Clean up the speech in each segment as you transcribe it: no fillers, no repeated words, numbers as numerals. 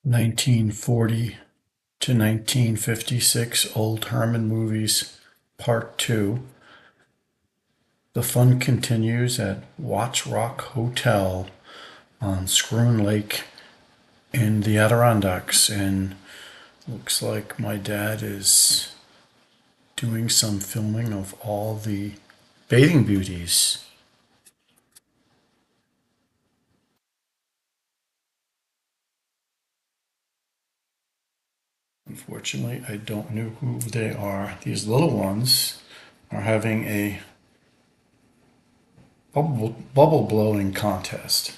1940 to 1956 Old Herrmann Movies, Part 2. The fun continues at Watts Rock Hotel on Schroon Lake in the Adirondacks, and looks like my dad is doing some filming of all the bathing beauties. Unfortunately, I don't know who they are. These little ones are having a bubble blowing contest.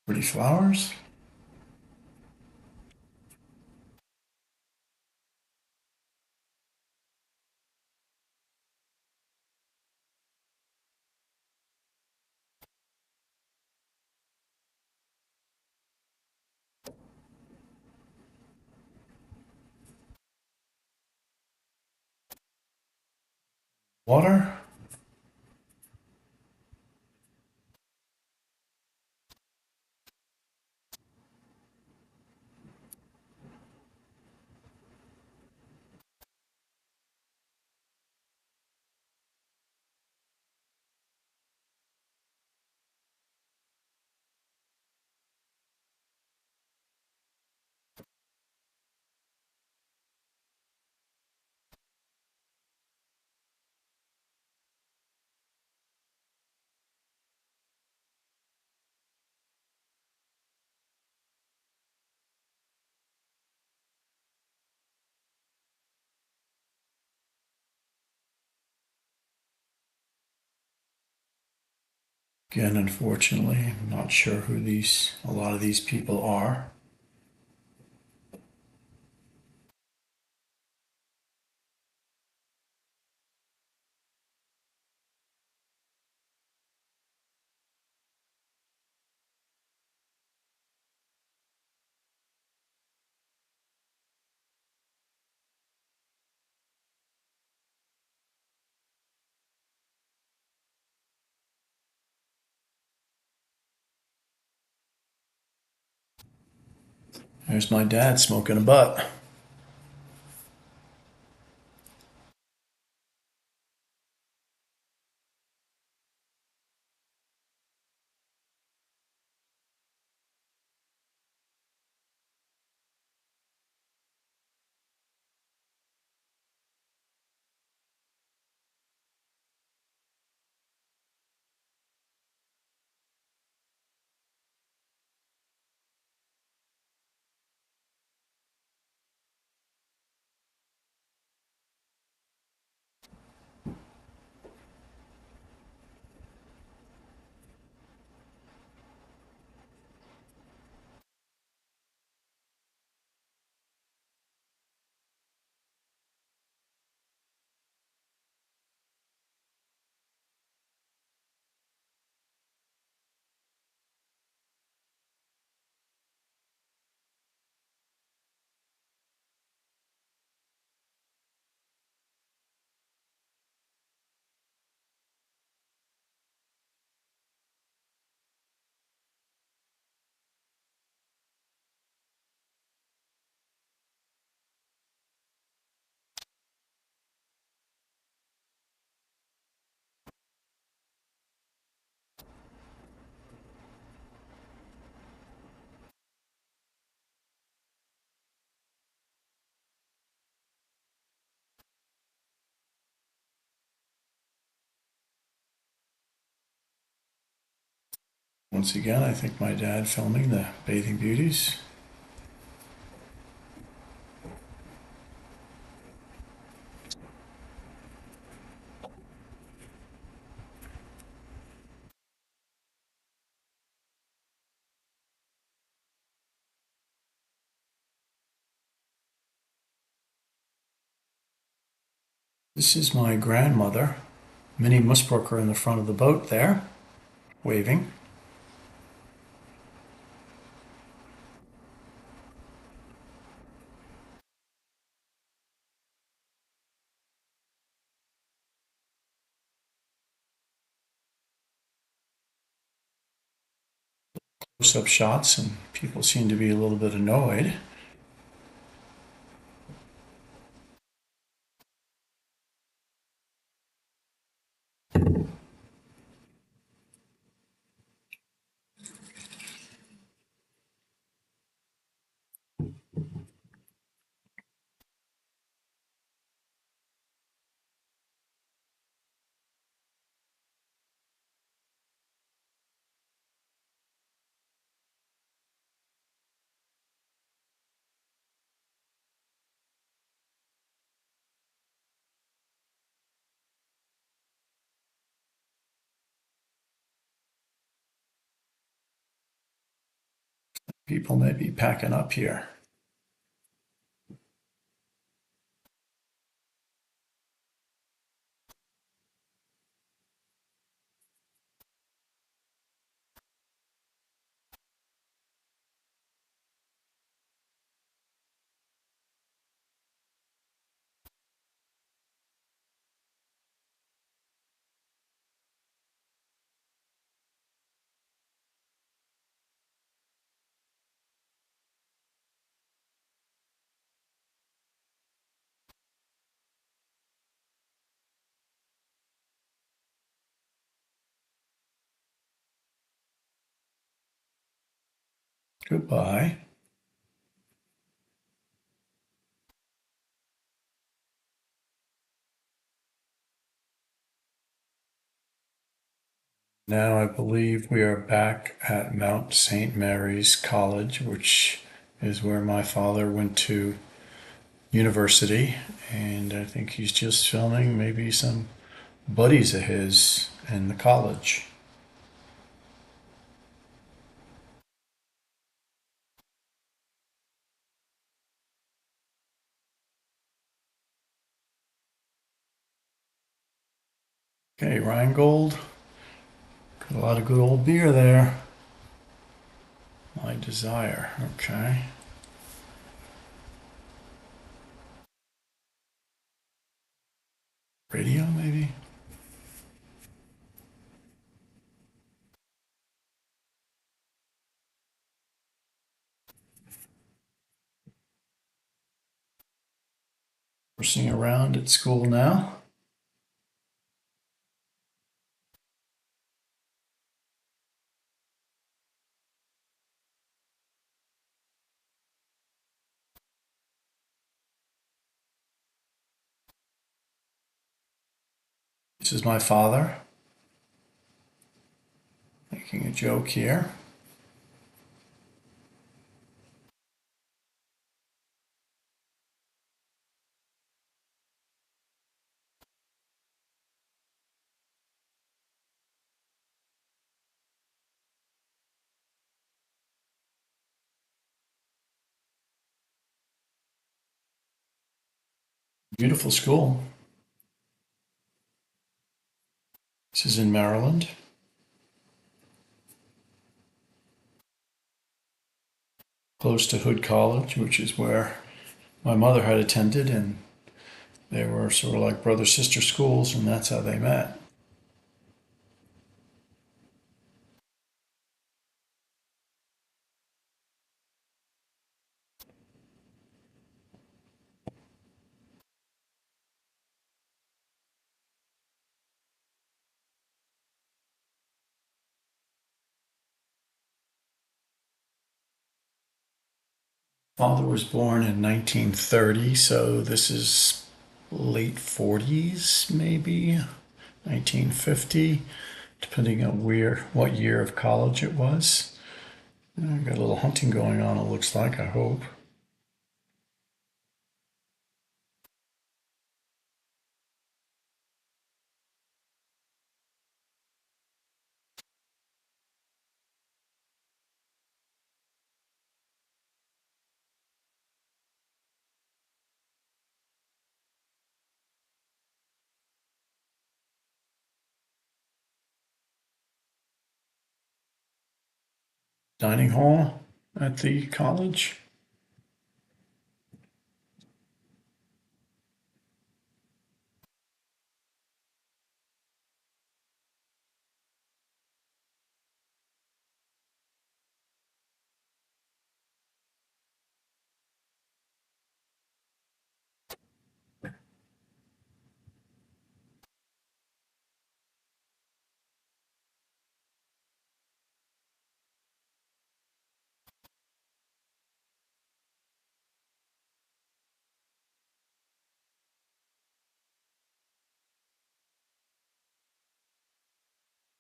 Pretty flowers? Water? Again, unfortunately, I'm not sure who a lot of these people are. There's my dad smoking a butt. Once again, I think my dad filming the bathing beauties. This is my grandmother, Minnie Musbrooker, in the front of the boat there, waving. Close-up shots, and people seem to be a little bit annoyed. People may be packing up here. Goodbye. Now I believe we are back at Mount St. Mary's College, which is where my father went to university. And I think he's just filming maybe some buddies of his in the college. Okay, Rheingold. Got a lot of good old beer there. My desire. Okay. Radio, maybe? We're seeing around at school now. This is my father making a joke here. Beautiful school. This is in Maryland, close to Hood College, which is where my mother had attended, and they were sort of like brother sister schools, and that's how they met. Father was born in 1930, so this is late 40s, maybe 1950. depending on what year of college it was. Got a little hunting going on, it looks like, I hope. Dining hall at the college.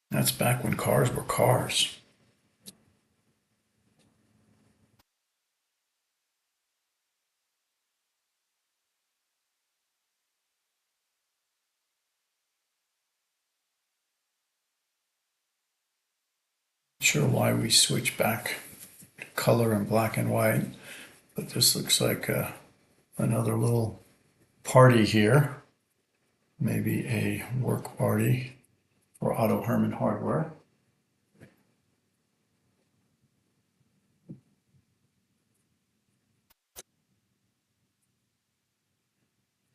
That's back when cars were cars. Sure why we switch back to color and black and white, but this looks like another little party here. Maybe a work party for Otto Herrmann hardware.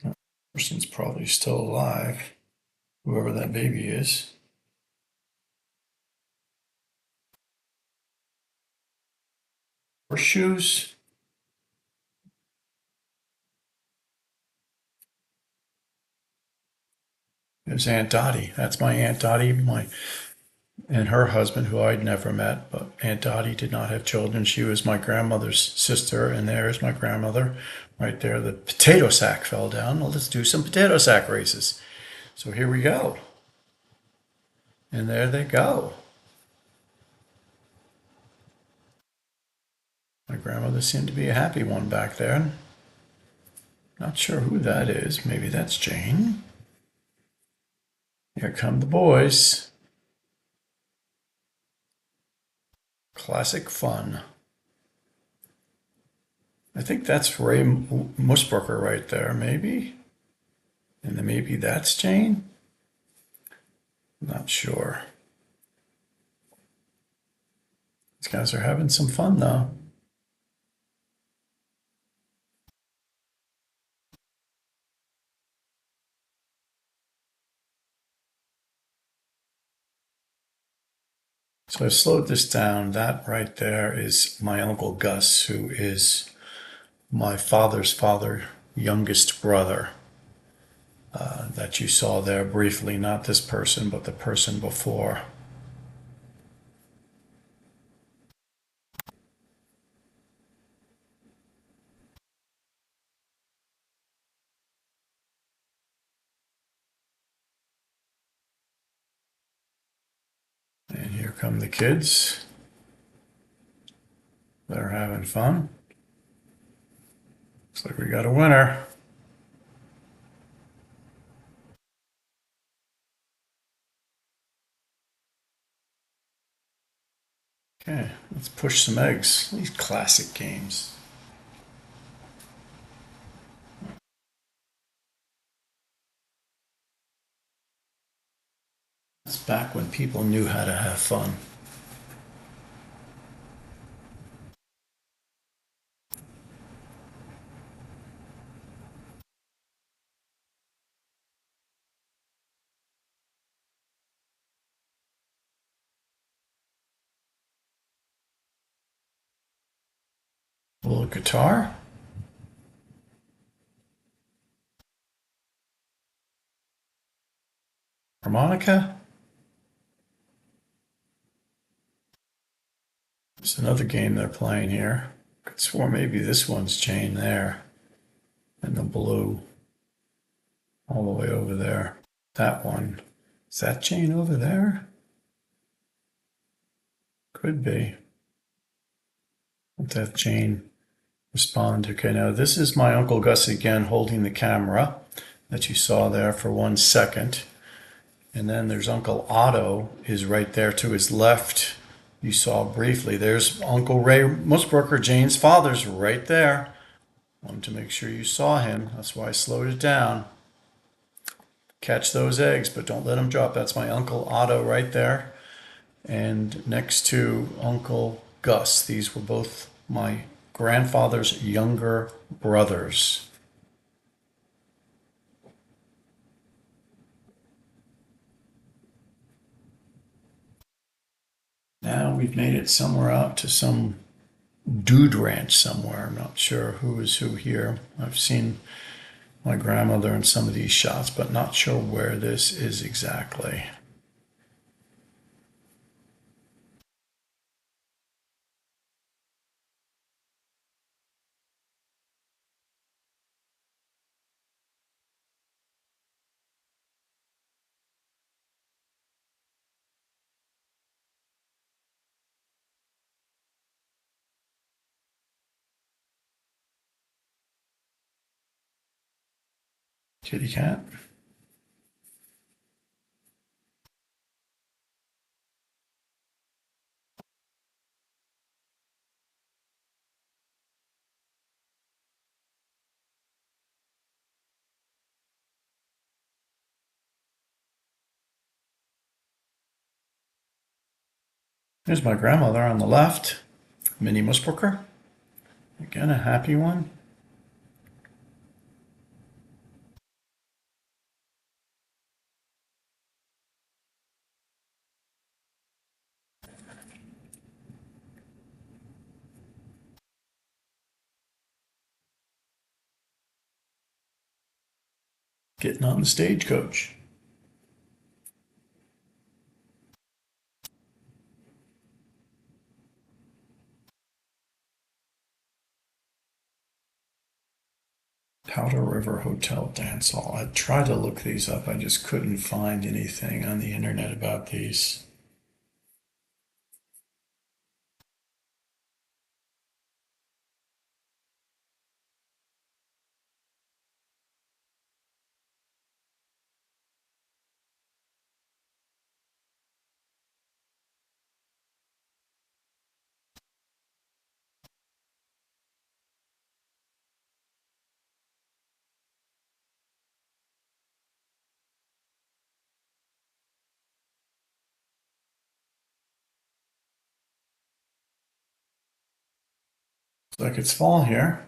That person's probably still alive, whoever that baby is. Horseshoes. There's Aunt Dottie. That's my Aunt Dottie, and her husband, who I'd never met. But Aunt Dottie did not have children. She was my grandmother's sister, and there's my grandmother right there. The potato sack fell down. Well, let's do some potato sack races. So here we go. And there they go. My grandmother seemed to be a happy one back there. Not sure who that is. Maybe that's Jane. Here come the boys. Classic fun. I think that's Ray Musburger right there, maybe. And then maybe that's Jane. Not sure. These guys are having some fun though. So I've slowed this down. That right there is my Uncle Gus, who is my father's father, youngest brother, that you saw there briefly. Not this person, but the person before. And here come the kids. They're having fun. Looks like we got a winner. Okay, let's push some eggs. These classic games. It's back when people knew how to have fun. A little guitar. Harmonica. There's another game they're playing here. Could swear maybe this one's Jane there. And the blue all the way over there. That one. Is that Jane over there? Could be. That Jane respond. Okay, now this is my Uncle Gus again holding the camera that you saw there for 1 second. And then there's Uncle Otto is right there to his left. You saw briefly. There's Uncle Ray Musbrook, Jane's father's right there. Wanted to make sure you saw him. That's why I slowed it down. Catch those eggs, but don't let them drop. That's my Uncle Otto right there. And next to Uncle Gus. These were both my grandfather's younger brothers. Now we've made it somewhere out to some dude ranch somewhere. I'm not sure who is who here. I've seen my grandmother in some of these shots, but not sure where this is exactly. Kitty cat. There's my grandmother on the left, Minnie Musbrooker. Again, a happy one. Getting on the stagecoach. Powder River Hotel Dance Hall. I tried to look these up. I just couldn't find anything on the internet about these. Looks like it's fall here.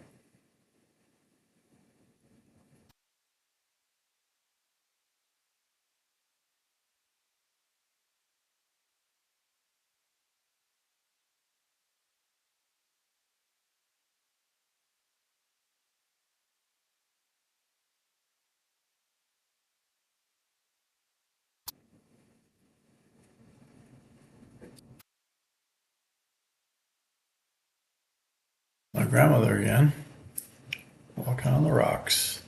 My grandmother again, walking on the rocks.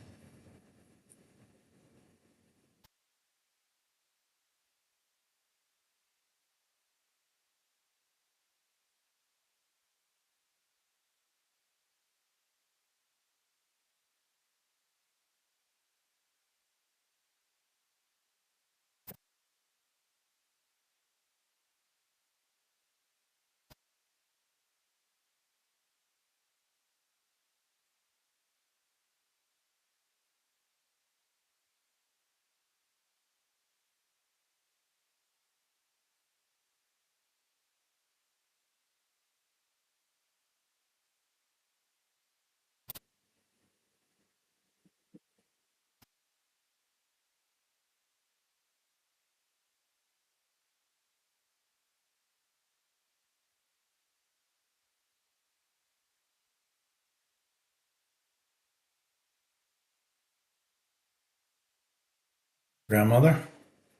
Grandmother,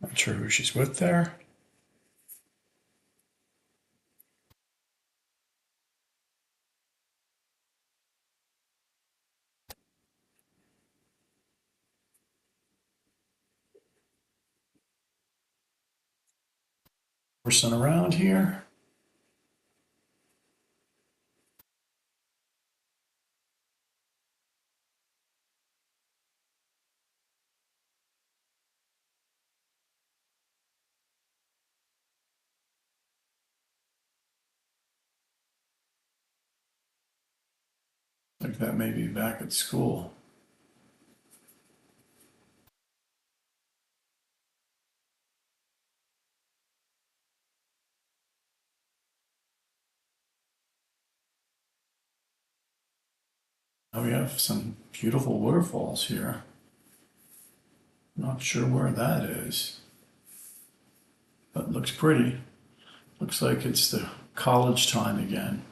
not sure who she's with there. Person around here. Like that may be back at school. Now we have some beautiful waterfalls here. Not sure where that is, but looks pretty. Looks like it's the college time again.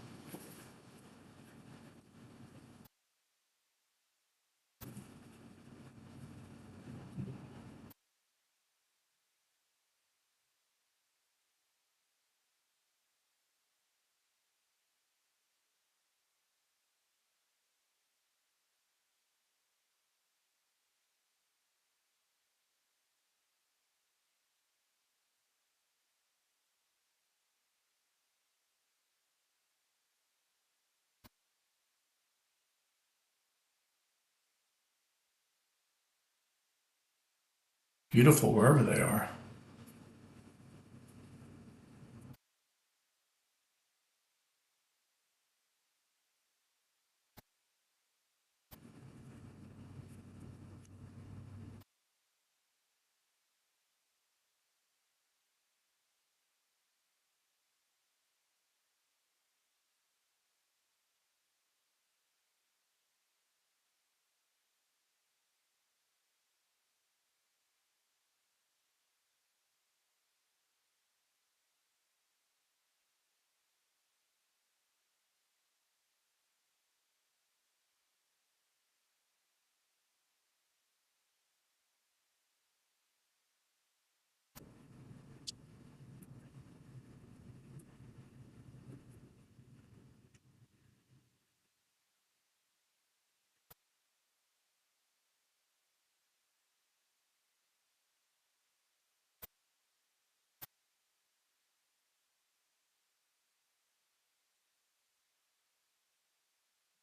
Beautiful wherever they are.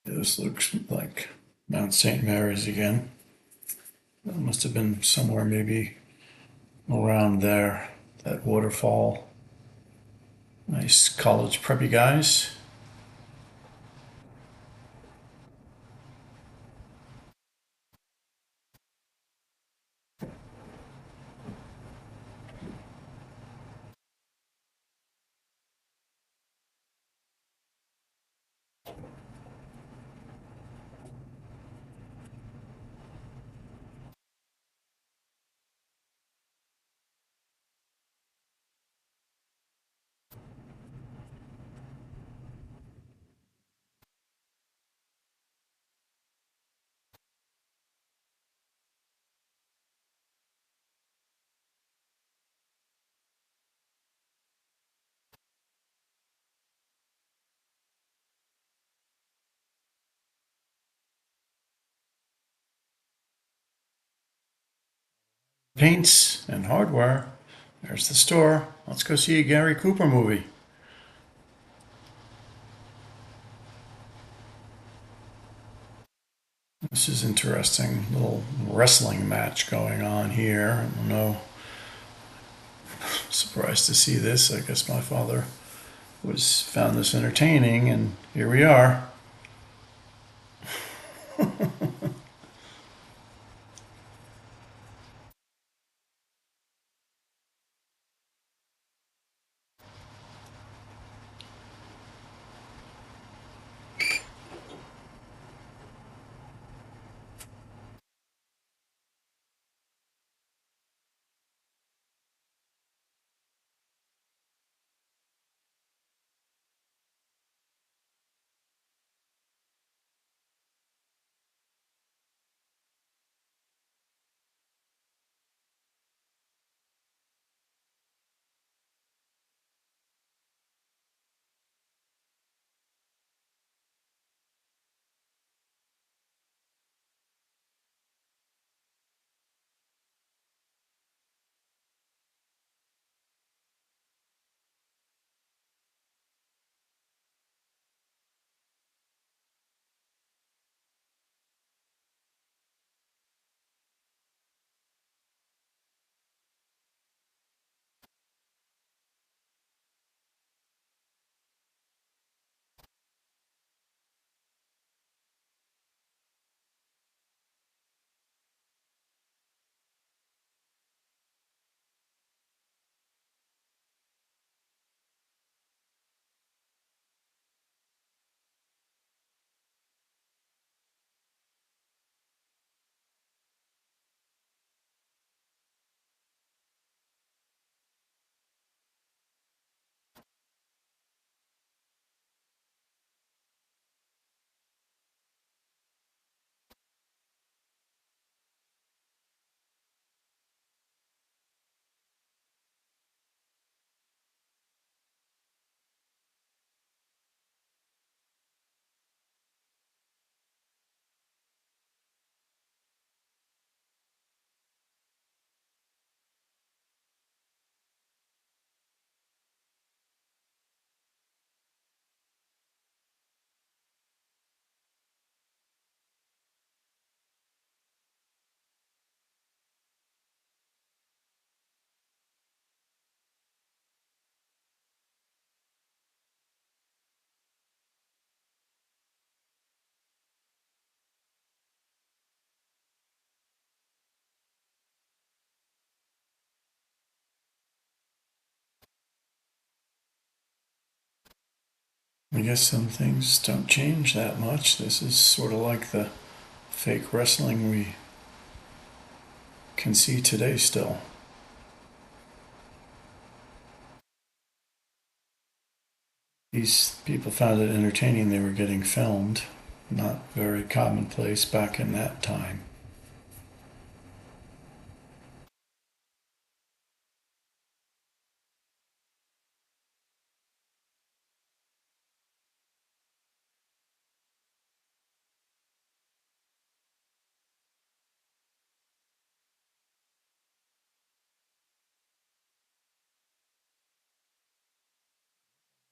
This looks like Mount St. Mary's again. That must have been somewhere maybe around there. That waterfall. Nice college preppy guys. Paints and hardware. There's the store. Let's go see a Gary Cooper movie. This is interesting. Little wrestling match going on here. I don't know. Surprised to see this. I guess my father was found this entertaining, and here we are. I guess some things don't change that much. This is sort of like the fake wrestling we can see today still. These people found it entertaining they were getting filmed. Not very commonplace back in that time.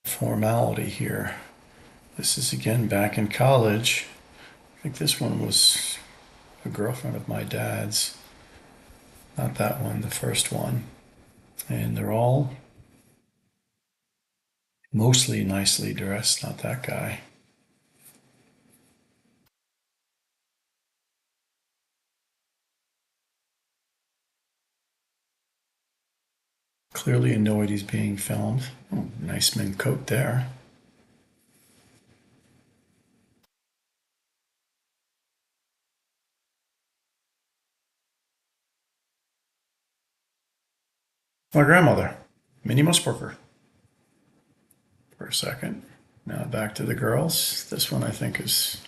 Formality here. This is again back in college. I think this one was a girlfriend of my dad's. Not that one, the first one. And they're all mostly nicely dressed, not that guy. Clearly annoyed he's being filmed. Oh, nice mink coat there. My grandmother, Minnie Musburger, for a second. Now back to the girls. This one I think is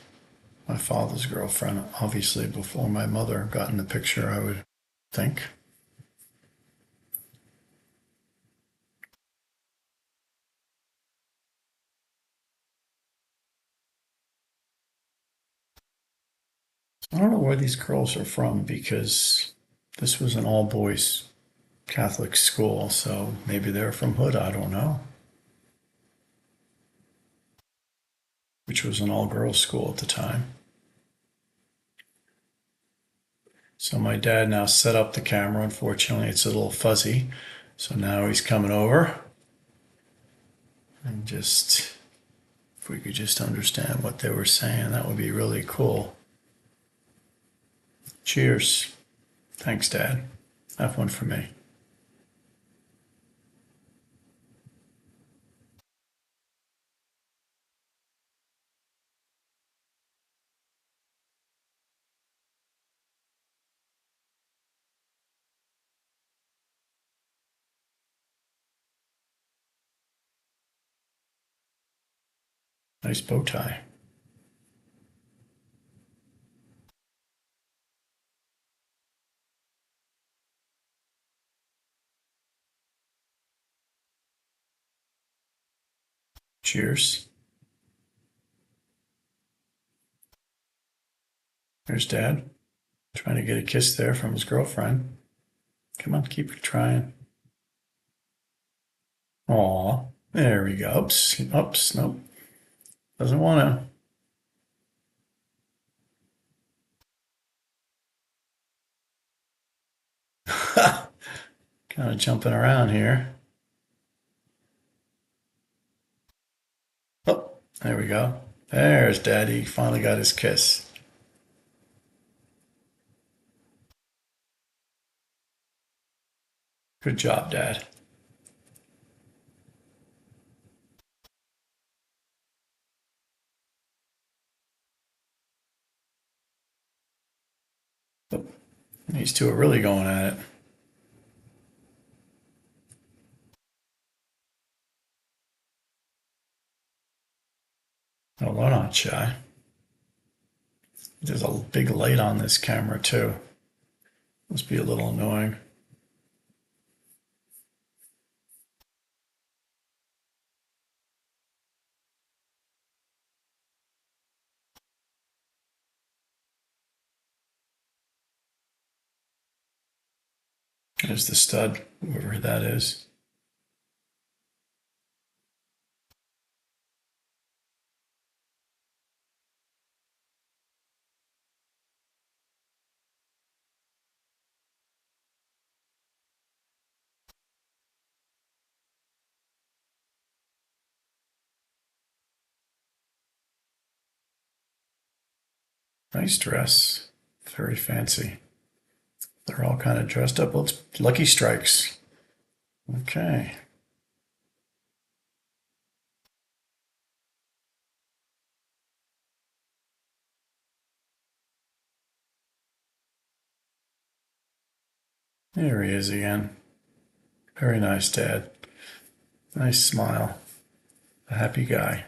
my father's girlfriend, obviously before my mother got in the picture, I would think. I don't know where these girls are from because this was an all boys Catholic school, so maybe they're from Hood, I don't know, which was an all girls school at the time. So my dad now set up the camera. Unfortunately, it's a little fuzzy. So now he's coming over and just, if we could just understand what they were saying, that would be really cool. Cheers. Thanks, Dad. Have one for me. Nice bow tie. Cheers. There's Dad trying to get a kiss there from his girlfriend. Come on, keep trying. Aw, there we go. Oops, oops, nope. Doesn't want to. Kind of jumping around here. Oh, there we go. There's Daddy. Finally got his kiss. Good job, Dad. Oh, these two are really going at it. Oh, they're not shy. There's a big light on this camera, too. Must be a little annoying. There's the stud, whoever that is. Nice dress. Very fancy. They're all kind of dressed up. Well, it's Lucky Strikes. Okay. There he is again. Very nice, Dad. Nice smile. A happy guy.